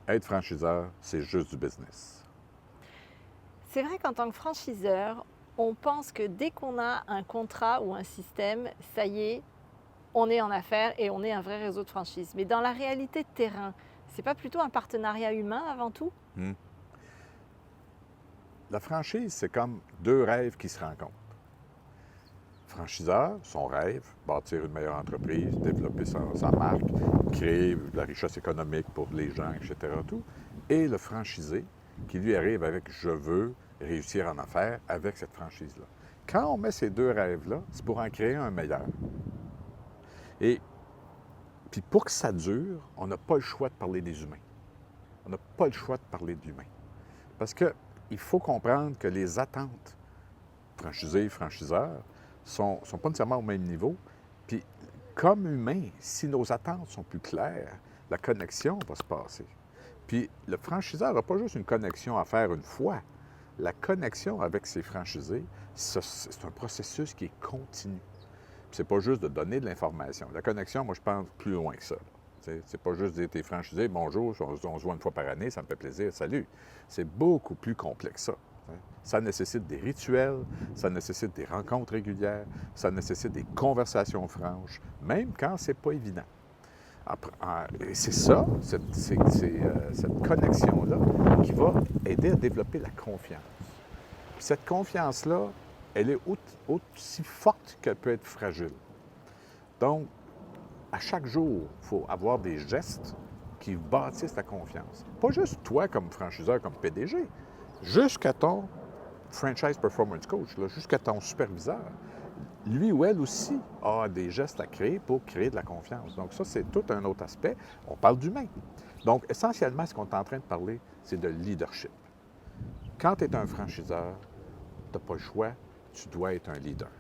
Être franchiseur, c'est juste du business. C'est vrai qu'en tant que franchiseur, on pense que dès qu'on a un contrat ou un système, ça y est, on est en affaires et on est un vrai réseau de franchise. Mais dans la réalité de terrain, c'est pas plutôt un partenariat humain avant tout? Hmm. La franchise, c'est comme deux rêves qui se rencontrent. Franchiseur, son rêve, bâtir une meilleure entreprise, développer sa marque, créer de la richesse économique pour les gens, etc. Tout. Et le franchisé, qui lui arrive avec je veux réussir en affaires avec cette franchise-là. Quand on met ces deux rêves-là, c'est pour en créer un meilleur. Et puis pour que ça dure, on n'a pas le choix de parler des humains. On n'a pas le choix de parler de l'humain. Parce qu'il faut comprendre que les attentes franchisés et franchiseurs sont pas nécessairement au même niveau. Puis, comme humains, si nos attentes sont plus claires, la connexion va se passer. Puis, le franchiseur n'a pas juste une connexion à faire une fois. La connexion avec ses franchisés, c'est un processus qui est continu. Puis, c'est pas juste de donner de l'information. La connexion, moi, je pense plus loin que ça. C'est pas juste dire t'es franchisé, bonjour, on se voit une fois par année, ça me fait plaisir, salut. C'est beaucoup plus complexe que ça. Ça nécessite des rituels, ça nécessite des rencontres régulières, ça nécessite des conversations franches, même quand c'est pas évident. Et c'est ça, cette connexion-là, qui va aider à développer la confiance. Puis cette confiance-là, elle est aussi forte qu'elle peut être fragile. Donc, à chaque jour, il faut avoir des gestes qui bâtissent la confiance. Pas juste toi comme franchiseur, comme PDG, jusqu'à ton franchise performance coach, jusqu'à ton superviseur. Lui ou elle aussi a des gestes à créer pour créer de la confiance. Donc ça, c'est tout un autre aspect. On parle d'humain. Donc essentiellement, ce qu'on est en train de parler, c'est de leadership. Quand tu es un franchiseur, tu n'as pas le choix, tu dois être un leader.